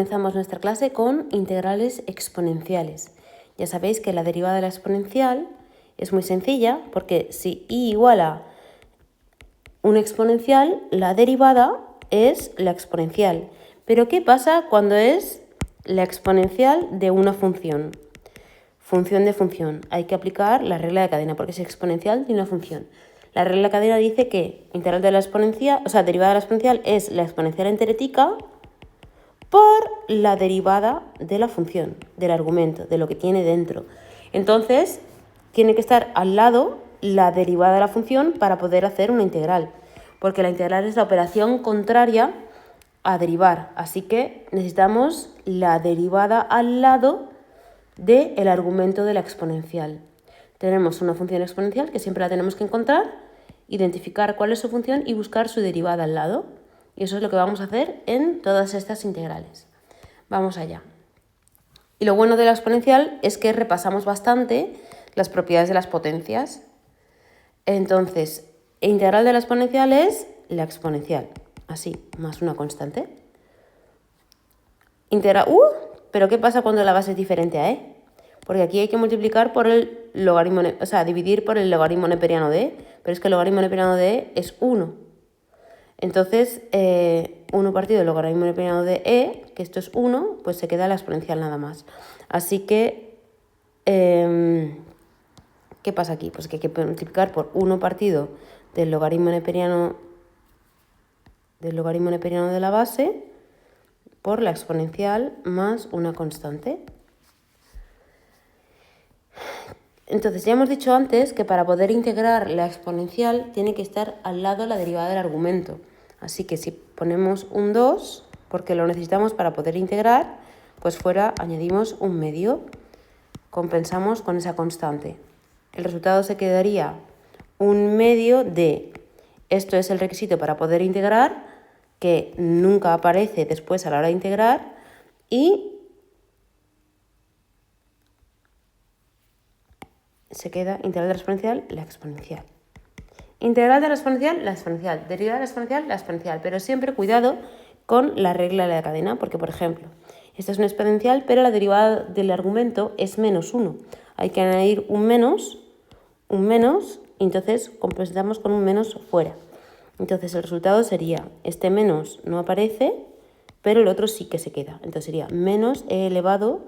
Comenzamos nuestra clase con integrales exponenciales. Ya sabéis que la derivada de la exponencial es muy sencilla porque si y igual a un exponencial, la derivada es la exponencial. Pero ¿qué pasa cuando es la exponencial de una función? Función de función. Hay que aplicar la regla de cadena porque es exponencial de una función. La regla de cadena dice que integral de la exponencial, derivada de la exponencial es la exponencial enterética por la derivada de la función, del argumento, de lo que tiene dentro. Entonces, tiene que estar al lado la derivada de la función para poder hacer una integral, porque la integral es la operación contraria a derivar, así que necesitamos la derivada al lado del argumento de la exponencial. Tenemos una función exponencial que siempre la tenemos que encontrar, identificar cuál es su función y buscar su derivada al lado. Y eso es lo que vamos a hacer en todas estas integrales. Vamos allá. Y lo bueno de la exponencial es que repasamos bastante las propiedades de las potencias. Entonces, integral de la exponencial es la exponencial, así, más una constante. Pero ¿qué pasa cuando la base es diferente a e? Porque aquí hay que multiplicar por el logaritmo, dividir por el logaritmo neperiano de e, pero es que el logaritmo neperiano de e es 1. Entonces, 1 partido del logaritmo neperiano de e, que esto es 1, pues se queda la exponencial nada más. Así que, ¿qué pasa aquí? Pues que hay que multiplicar por 1 partido del logaritmo neperiano de la base por la exponencial más una constante. Entonces, ya hemos dicho antes que para poder integrar la exponencial tiene que estar al lado la derivada del argumento. Así que si ponemos un 2, porque lo necesitamos para poder integrar, pues fuera añadimos un medio, compensamos con esa constante. El resultado se quedaría un medio de, esto es el requisito para poder integrar, que nunca aparece después a la hora de integrar, y se queda integral de la exponencial, la exponencial. Integral de la exponencial, derivada de la exponencial, pero siempre cuidado con la regla de la cadena, porque por ejemplo, esta es una exponencial, pero la derivada del argumento es menos 1. Hay que añadir un menos, y entonces compensamos con un menos fuera. Entonces el resultado sería, este menos no aparece, pero el otro sí que se queda. Entonces sería menos e elevado,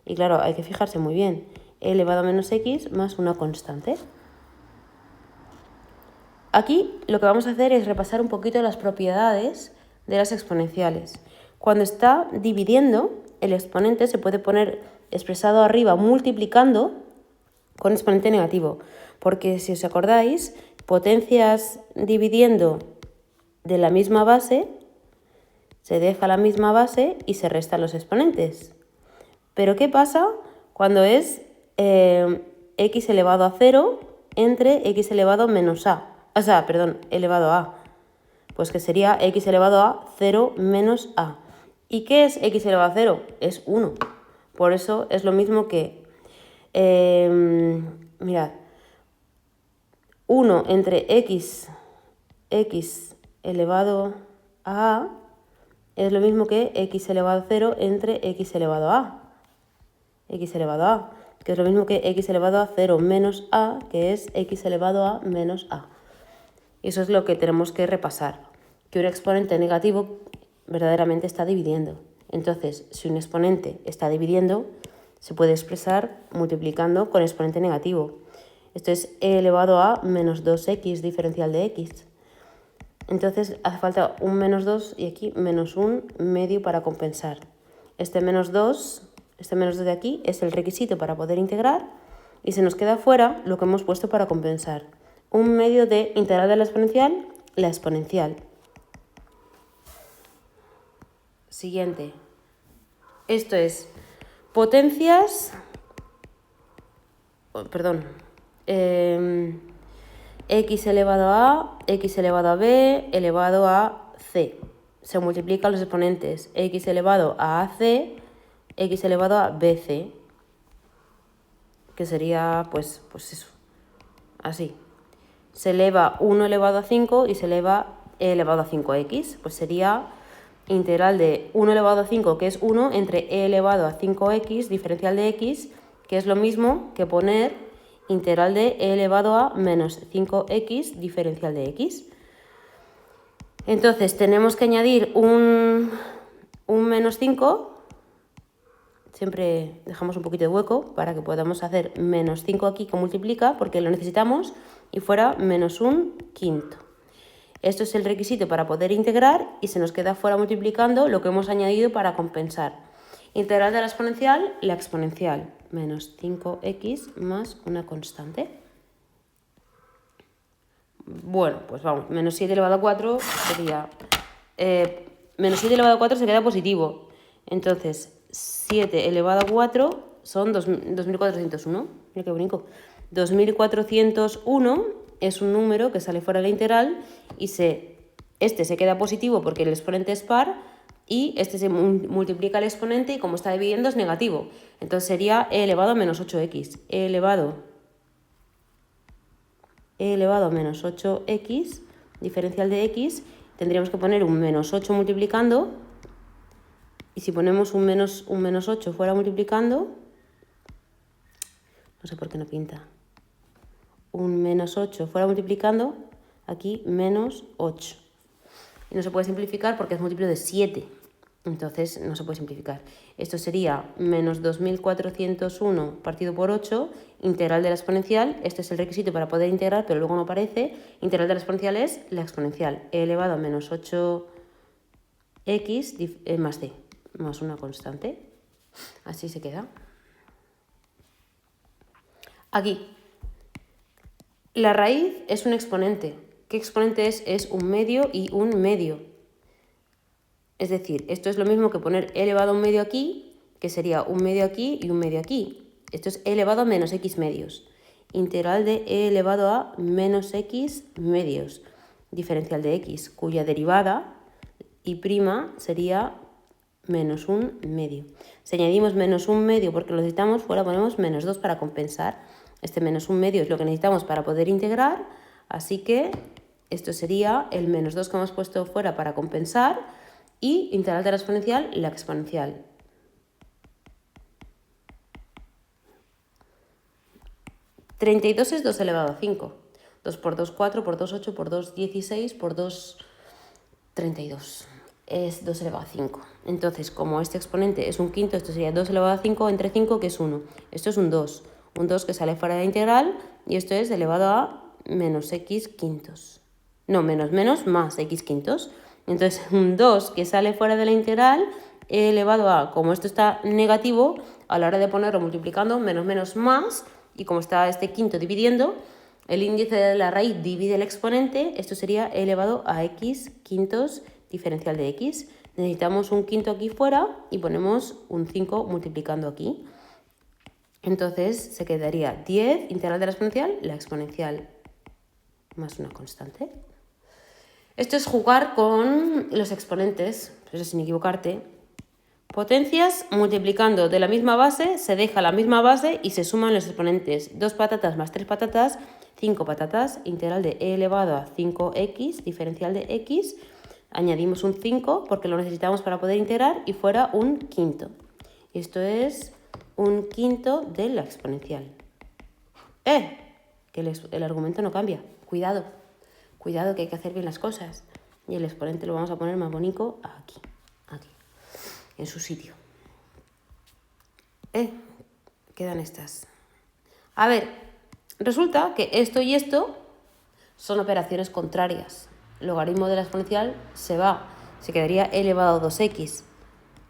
y claro, hay que fijarse muy bien, e elevado a menos x más una constante. Aquí lo que vamos a hacer es repasar un poquito las propiedades de las exponenciales. Cuando está dividiendo, el exponente se puede poner expresado arriba multiplicando con exponente negativo, porque si os acordáis, potencias dividiendo de la misma base, se deja la misma base y se restan los exponentes. Pero ¿qué pasa cuando es x elevado a 0 entre x elevado a menos a? Elevado a. Pues que sería x elevado a 0 menos a. ¿Y qué es x elevado a 0? Es 1. Por eso es lo mismo que, mirad, 1 entre x elevado a a es lo mismo que x elevado a 0 entre x elevado a a. X elevado a, que es lo mismo que x elevado a 0 menos a, que es x elevado a menos a. Eso es lo que tenemos que repasar, que un exponente negativo verdaderamente está dividiendo. Entonces, si un exponente está dividiendo, se puede expresar multiplicando con exponente negativo. Esto es e elevado a menos 2x diferencial de x. Entonces, hace falta un menos 2 y aquí menos un medio para compensar. Este menos 2 de aquí es el requisito para poder integrar y se nos queda fuera lo que hemos puesto para compensar. Un medio de integral de la exponencial. Siguiente. Esto es potencias, x elevado a, x elevado a b, elevado a c. Se multiplican los exponentes x elevado a ac, x elevado a bc, que sería pues eso, así. Se eleva 1 elevado a 5 y se eleva e elevado a 5x, pues sería integral de 1 elevado a 5, que es 1, entre e elevado a 5x, diferencial de x, que es lo mismo que poner integral de e elevado a menos 5x, diferencial de x. Entonces tenemos que añadir un menos 5, siempre dejamos un poquito de hueco para que podamos hacer menos 5 aquí que multiplica, porque lo necesitamos, y fuera menos un quinto. Esto es el requisito para poder integrar y se nos queda fuera multiplicando lo que hemos añadido para compensar. Integral de la exponencial, menos 5x más una constante. Bueno, pues vamos, menos 7 elevado a 4 sería... menos 7 elevado a 4 se queda positivo. Entonces, 7 elevado a 4 son 2401. Mira qué bonito. 2401 es un número que sale fuera de la integral y este se queda positivo porque el exponente es par y este se multiplica el exponente y como está dividiendo es negativo. Entonces sería e elevado a menos 8x. e elevado a menos 8x, diferencial de x, tendríamos que poner un menos 8 multiplicando, y si ponemos un menos 8 fuera multiplicando, no sé por qué no pinta, un menos 8 fuera multiplicando, aquí menos 8. Y no se puede simplificar porque es múltiplo de 7, entonces no se puede simplificar. Esto sería menos 2401 partido por 8, integral de la exponencial. Este es el requisito para poder integrar, pero luego no aparece. Integral de la exponencial es la exponencial, e elevado a menos 8x más c, más una constante. Así se queda. Aquí, la raíz es un exponente. ¿Qué exponente es? Es un medio y un medio. Es decir, esto es lo mismo que poner e elevado a un medio aquí, que sería un medio aquí y un medio aquí. Esto es e elevado a menos x medios. Integral de e elevado a menos x medios. Diferencial de x, cuya derivada y prima sería menos un medio. Si añadimos menos un medio porque lo necesitamos, fuera ponemos menos 2 para compensar. Este menos un medio es lo que necesitamos para poder integrar, así que esto sería el menos 2 que hemos puesto fuera para compensar. Y integral de la exponencial, la exponencial. ¿32 es 2 elevado a 5? 2 por 2, 4, por 2, 8, por 2, 16, por 2, 32. Es 2 elevado a 5. Entonces, como este exponente es un quinto, esto sería 2 elevado a 5 entre 5, que es 1. Esto es un 2. Un 2 que sale fuera de la integral y esto es elevado a menos x quintos. No, menos más x quintos. Entonces, un 2 que sale fuera de la integral, e elevado a, como esto está negativo, a la hora de ponerlo multiplicando, menos más, y como está este quinto dividiendo, el índice de la raíz divide el exponente, esto sería e elevado a x quintos, diferencial de x. Necesitamos un quinto aquí fuera y ponemos un 5 multiplicando aquí. Entonces, se quedaría 10, integral de la exponencial, más una constante. Esto es jugar con los exponentes, pero sin equivocarte. Potencias multiplicando de la misma base, se deja la misma base y se suman los exponentes. 2 patatas más 3 patatas, 5 patatas, integral de e elevado a 5x, diferencial de x. Añadimos un 5 porque lo necesitamos para poder integrar y fuera un quinto. Esto es un quinto de la exponencial. Que el argumento no cambia. Cuidado. Cuidado que hay que hacer bien las cosas. Y el exponente lo vamos a poner más bonito aquí, en su sitio. Quedan estas. A ver, resulta que esto y esto son operaciones contrarias. El logaritmo de la exponencial se va, se quedaría e elevado a 2x.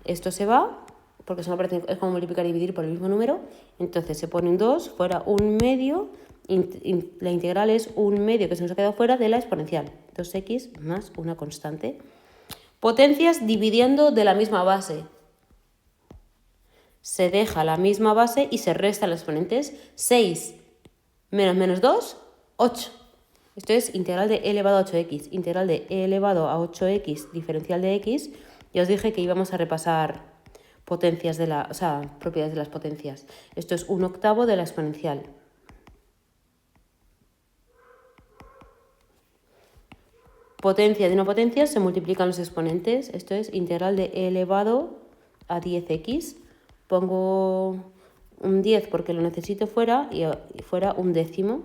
Esto se va, porque es como multiplicar y dividir por el mismo número. Entonces se pone un 2, fuera un medio. La integral es un medio que se nos ha quedado fuera de la exponencial, 2x más una constante. Potencias dividiendo de la misma base. Se deja la misma base y se restan los exponentes. 6 menos 2, 8. Esto es integral de e elevado a 8x. Integral de e elevado a 8x, diferencial de x. Ya os dije que íbamos a repasar propiedades de las potencias. Esto es 1/8 de la exponencial. potencia de una potencia se multiplican los exponentes. Esto es integral de e elevado a 10x. Pongo un 10 porque lo necesito fuera y fuera un décimo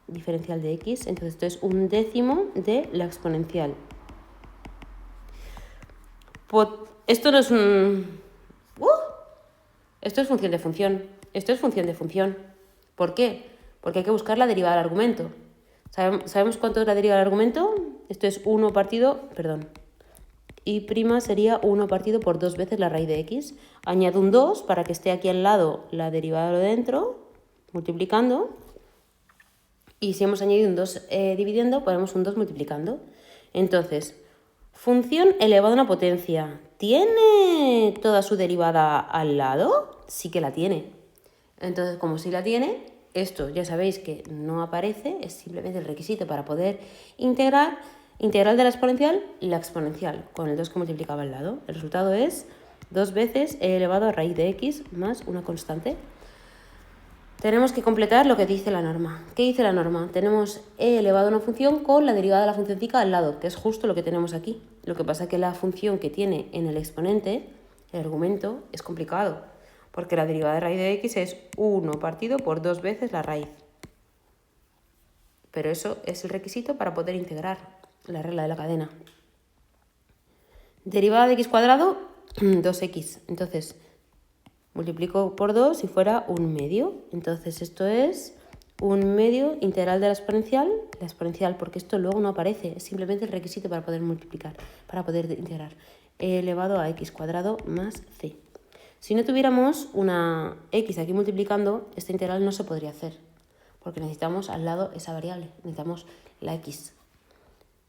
diferencial de x. Entonces esto es un décimo de la exponencial. Esto no es un... Esto es función de función. Esto es función de función. ¿Por qué? Porque hay que buscar la derivada del argumento. ¿Sabemos cuánto es la derivada del argumento? Esto es 1 partido, perdón. Y' sería 1 partido por 2 veces la raíz de x. Añado un 2 para que esté aquí al lado la derivada de lo de dentro, multiplicando. Y si hemos añadido un 2 dividiendo, ponemos un 2 multiplicando. Entonces, función elevada a una potencia. ¿Tiene toda su derivada al lado? Sí que la tiene. Entonces, como sí la tiene, esto ya sabéis que no aparece, es simplemente el requisito para poder integral de la exponencial, la exponencial, con el 2 que multiplicaba al lado. El resultado es 2 veces e elevado a raíz de x más una constante. Tenemos que completar lo que dice la norma. ¿Qué dice la norma? Tenemos e elevado a una función con la derivada de la funcióntica al lado, que es justo lo que tenemos aquí. Lo que pasa es que la función que tiene en el exponente, el argumento, es complicado, porque la derivada de raíz de x es 1 partido por 2 veces la raíz. Pero eso es el requisito para poder integrar la regla de la cadena. Derivada de x cuadrado, 2x. Entonces, multiplico por 2 si fuera un medio. Entonces esto es un medio integral de la exponencial, porque esto luego no aparece, es simplemente el requisito para poder multiplicar, para poder integrar. E elevado a x cuadrado más c. Si no tuviéramos una x aquí multiplicando, esta integral no se podría hacer, porque necesitamos al lado esa variable, necesitamos la x.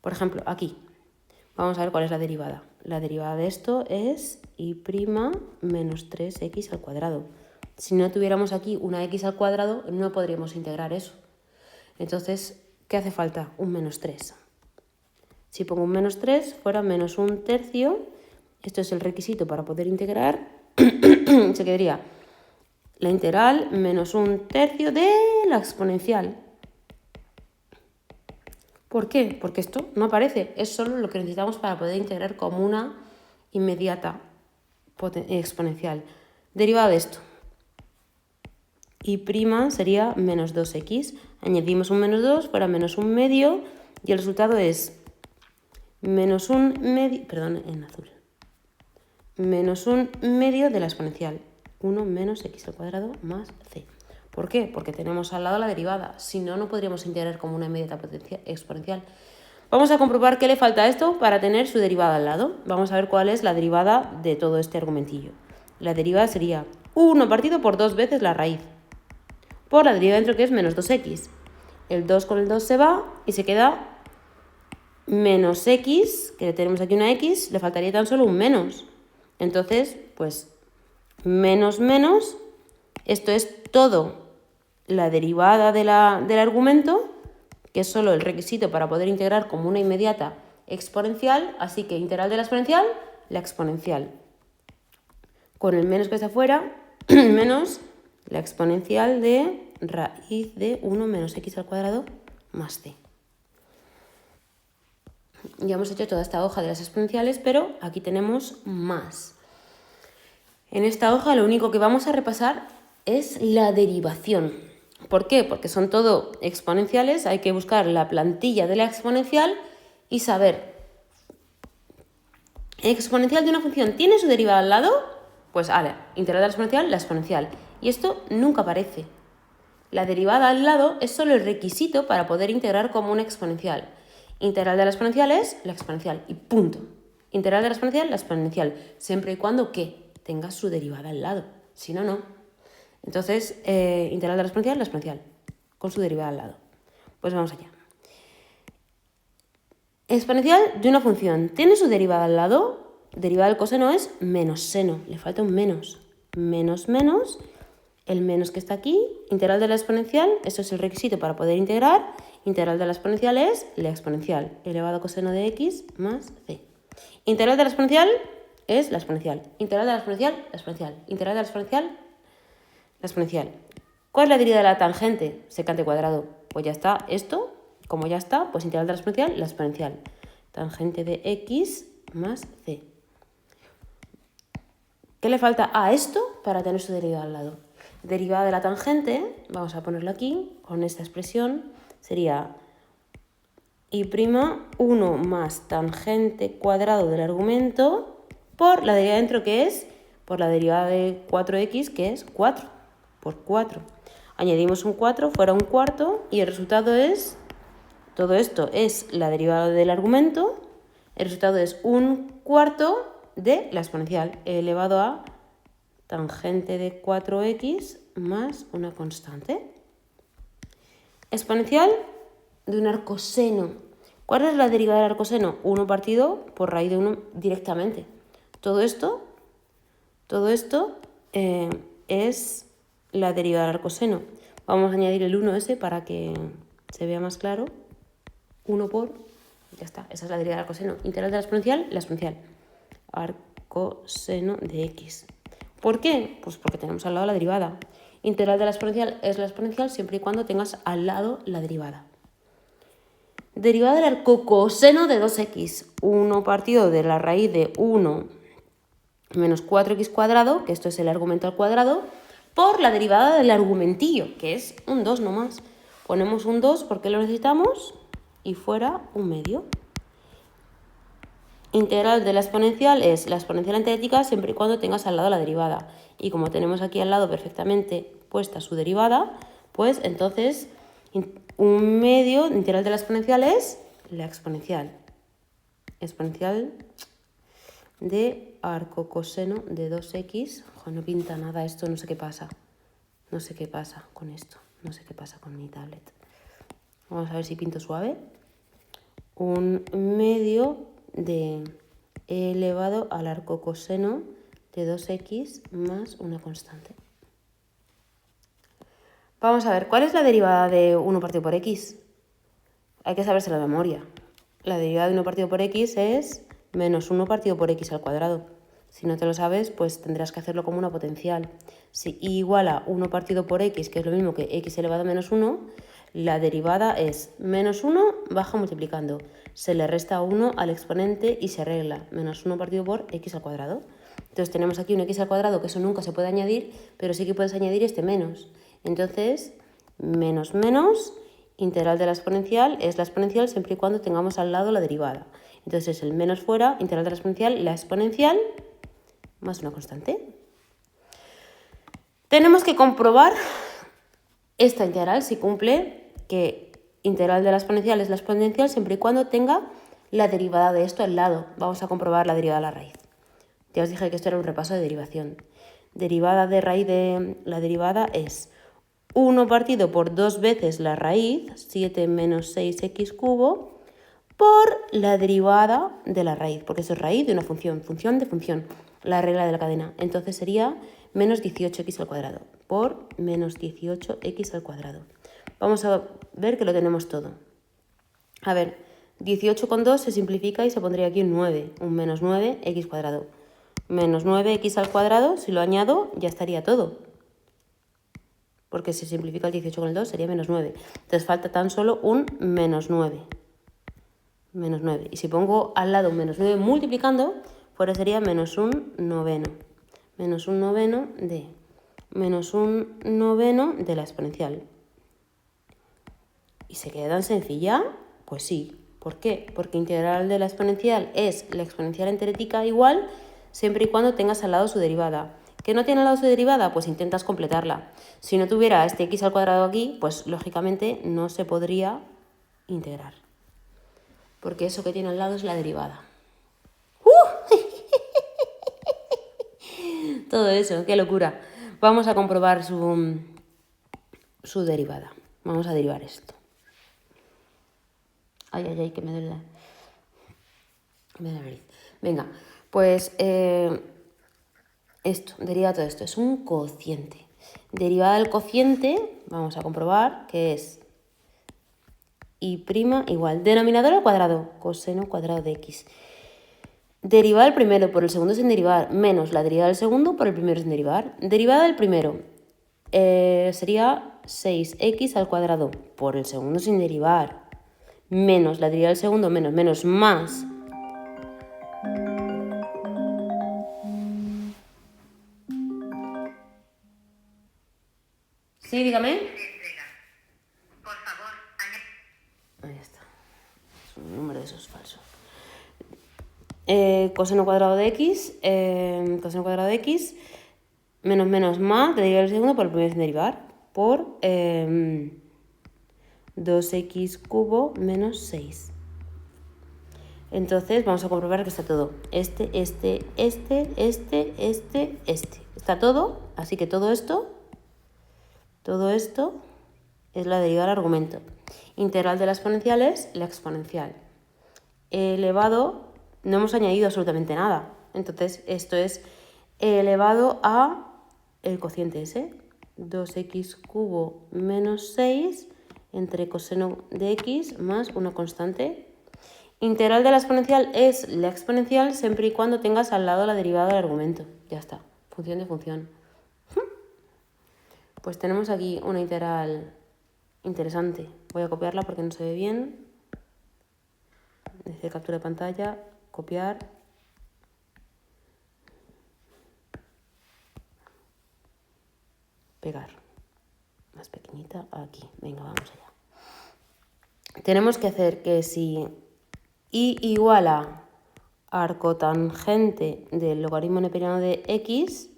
Por ejemplo, aquí, vamos a ver cuál es la derivada. La derivada de esto es y' menos 3x al cuadrado. Si no tuviéramos aquí una x al cuadrado, no podríamos integrar eso. Entonces, ¿qué hace falta? Un menos 3. Si pongo un menos 3, fuera menos un tercio. Esto es el requisito para poder integrar. Se quedaría la integral menos un tercio de la exponencial. ¿Por qué? Porque esto no aparece, es solo lo que necesitamos para poder integrar como una inmediata exponencial. Derivada de esto. Y' sería menos 2x. Añadimos un menos 2, fuera menos un medio, y el resultado es menos un medio, perdón, en azul. Menos un medio de la exponencial. 1 menos x al cuadrado más c. ¿Por qué? Porque tenemos al lado la derivada. Si no, no podríamos integrar como una inmediata exponencial. Vamos a comprobar qué le falta a esto para tener su derivada al lado. Vamos a ver cuál es la derivada de todo este argumentillo. La derivada sería 1 partido por 2 veces la raíz. Por la derivada dentro que es menos 2x. El 2 con el 2 se va y se queda menos x, que tenemos aquí una x, le faltaría tan solo un menos. Entonces, pues menos, esto es todo la derivada del argumento, que es solo el requisito para poder integrar como una inmediata exponencial, así que integral de la exponencial. Con el menos que está afuera, menos la exponencial de raíz de 1 menos x al cuadrado más c. Ya hemos hecho toda esta hoja de las exponenciales, pero aquí tenemos más. En esta hoja lo único que vamos a repasar es la derivación. ¿Por qué? Porque son todo exponenciales, hay que buscar la plantilla de la exponencial y saber. ¿Exponencial de una función tiene su derivada al lado? Pues integral de la exponencial. Y esto nunca aparece. La derivada al lado es solo el requisito para poder integrar como una exponencial. Integral de la exponencial es la exponencial y punto. Integral de la exponencial, siempre y cuando ¿qué? Tenga su derivada al lado. Si no, no. Entonces, integral de la exponencial, con su derivada al lado. Pues vamos allá. Exponencial de una función. ¿Tiene su derivada al lado? Derivada del coseno es menos seno. Le falta un menos. Menos, el menos que está aquí. Integral de la exponencial, eso es el requisito para poder integrar. Integral de la exponencial es la exponencial elevado a coseno de x más c. Integral de la exponencial es la exponencial. Integral de la exponencial, la exponencial. Integral de la exponencial, la exponencial. ¿Cuál es la derivada de la tangente? Secante cuadrado. Pues ya está esto. Como ya está, pues integral de la exponencial, tangente de x más c. ¿Qué le falta a esto para tener su derivada al lado? Derivada de la tangente, vamos a ponerlo aquí, con esta expresión, sería y'1 más tangente cuadrado del argumento por la derivada dentro, que es por la derivada de 4x, que es 4, por 4. Añadimos un 4, fuera un cuarto, y el resultado es, todo esto es la derivada del argumento, el resultado es un cuarto de la exponencial elevado a tangente de 4x más una constante. Exponencial de un arcoseno. ¿Cuál es la derivada del arcoseno? 1 partido por raíz de 1 directamente. Todo esto es la derivada del arcoseno. Vamos a añadir el 1 ese para que se vea más claro. 1 por, ya está, esa es la derivada del arcoseno. Integral de la exponencial. Arcoseno de x. ¿Por qué? Pues porque tenemos al lado la derivada. Integral de la exponencial es la exponencial siempre y cuando tengas al lado la derivada. Derivada del arcocoseno de 2x. 1 partido de la raíz de 1 menos 4x cuadrado, que esto es el argumento al cuadrado, por la derivada del argumentillo, que es un 2 nomás. Ponemos un 2 porque lo necesitamos y fuera un medio. Integral de la exponencial es la exponencial enterética siempre y cuando tengas al lado la derivada. Y como tenemos aquí al lado perfectamente puesta su derivada, pues entonces un medio integral de la exponencial es la exponencial. Exponencial de arcocoseno de 2x. Ojo, no pinta nada esto, no sé qué pasa. No sé qué pasa con esto. No sé qué pasa con mi tablet. Vamos a ver si pinto suave. Un medio de e elevado al arcocoseno de 2x más una constante. Vamos a ver, ¿cuál es la derivada de 1 partido por x? Hay que saberse la memoria. La derivada de 1 partido por x es menos 1 partido por x al cuadrado. Si no te lo sabes, pues tendrás que hacerlo como una potencial. Si y igual a 1 partido por x, que es lo mismo que x elevado a menos 1, la derivada es menos 1 baja multiplicando. Se le resta 1 al exponente y se arregla. Menos 1 partido por x al cuadrado. Entonces tenemos aquí un x al cuadrado, que eso nunca se puede añadir, pero sí que puedes añadir este menos. Entonces, menos menos, integral de la exponencial es la exponencial siempre y cuando tengamos al lado la derivada. Entonces el menos fuera, integral de la exponencial más una constante. Tenemos que comprobar esta integral si cumple que integral de la exponencial es la exponencial siempre y cuando tenga la derivada de esto al lado. Vamos a comprobar la derivada de la raíz. Ya os dije que esto era un repaso de derivación. Derivada de raíz de la derivada es 1 partido por 2 veces la raíz, 7 menos 6x cubo, por la derivada de la raíz, porque eso es raíz de una función, función de función, la regla de la cadena. Entonces sería menos 18x al cuadrado, por menos 18x al cuadrado. Vamos a ver que lo tenemos todo. A ver, 18 con 2 se simplifica y se pondría aquí un 9, un menos 9x cuadrado. Menos 9x al cuadrado, si lo añado, ya estaría todo. Porque si simplifica el 18 con el 2 sería menos 9. Entonces falta tan solo un menos 9. Menos 9. Y si pongo al lado un menos 9 multiplicando, fuera sería menos un noveno. Menos un noveno de la exponencial. ¿Y se queda tan sencilla? Pues sí. ¿Por qué? Porque integral de la exponencial es la exponencial enterética igual siempre y cuando tengas al lado su derivada. ¿Que no tiene al lado su derivada? Pues intentas completarla. Si no tuviera este x al cuadrado aquí, pues lógicamente no se podría integrar. Porque eso que tiene al lado es la derivada. Todo eso, qué locura. Vamos a comprobar su derivada. Vamos a derivar esto. Ay, ay, ay, que me duele la nariz. Venga, pues esto, deriva todo esto. Es un cociente. Derivada del cociente, vamos a comprobar que es y' igual denominador al cuadrado, coseno cuadrado de x. Derivada del primero por el segundo sin derivar, menos la derivada del segundo por el primero sin derivar. Derivada del primero sería 6x al cuadrado por el segundo sin derivar, menos la derivada del segundo menos más. Sí, dígame. Por favor, Ahí está. Es un número de esos falsos. Coseno cuadrado de x, menos más, de derivar el segundo por el primero sin derivar, por 2x cubo menos 6. Entonces vamos a comprobar que está todo. Este. Está todo, así que todo esto es la derivada del argumento. Integral de la exponencial es la exponencial. Elevado, no hemos añadido absolutamente nada. Entonces esto es elevado a el cociente ese, 2x cubo menos 6 entre coseno de x más una constante. Integral de la exponencial es la exponencial siempre y cuando tengas al lado la derivada del argumento. Ya está, función de función. Pues tenemos aquí una integral interesante. Voy a copiarla porque no se ve bien. Desde captura de pantalla, copiar. Pegar. Más pequeñita aquí. Venga, vamos allá. Tenemos que hacer que si y igual a arcotangente del logaritmo neperiano de x,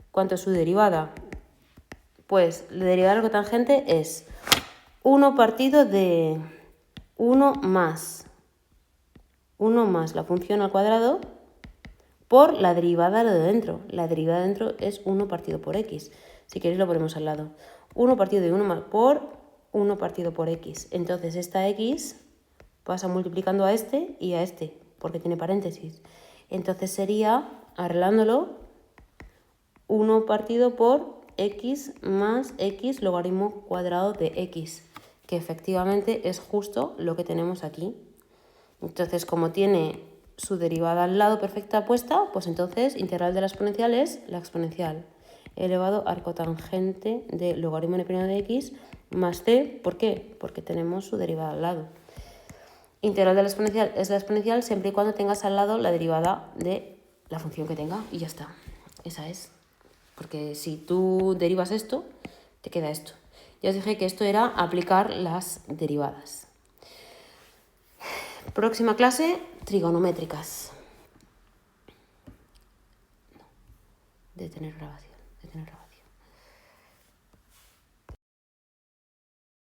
¿cuánto es su derivada? Pues la derivada del arcotangente es 1 partido de 1 más la función al cuadrado por la derivada de dentro. La derivada de dentro es 1 partido por x. Si queréis lo ponemos al lado. 1 partido de 1 más por 1 partido por x. Entonces esta x pasa multiplicando a este y a este, porque tiene paréntesis. Entonces sería, arreglándolo, 1 partido por x más x logaritmo cuadrado de x, que efectivamente es justo lo que tenemos aquí. Entonces, como tiene su derivada al lado perfecta puesta, pues entonces integral de la exponencial es la exponencial elevado a arcotangente de logaritmo neperiano de x más c. ¿Por qué? Porque tenemos su derivada al lado. Integral de la exponencial es la exponencial siempre y cuando tengas al lado la derivada de la función que tenga y ya está. Esa es. Porque si tú derivas esto, te queda esto. Ya os dije que esto era aplicar las derivadas. Próxima clase, trigonométricas. Detener grabación.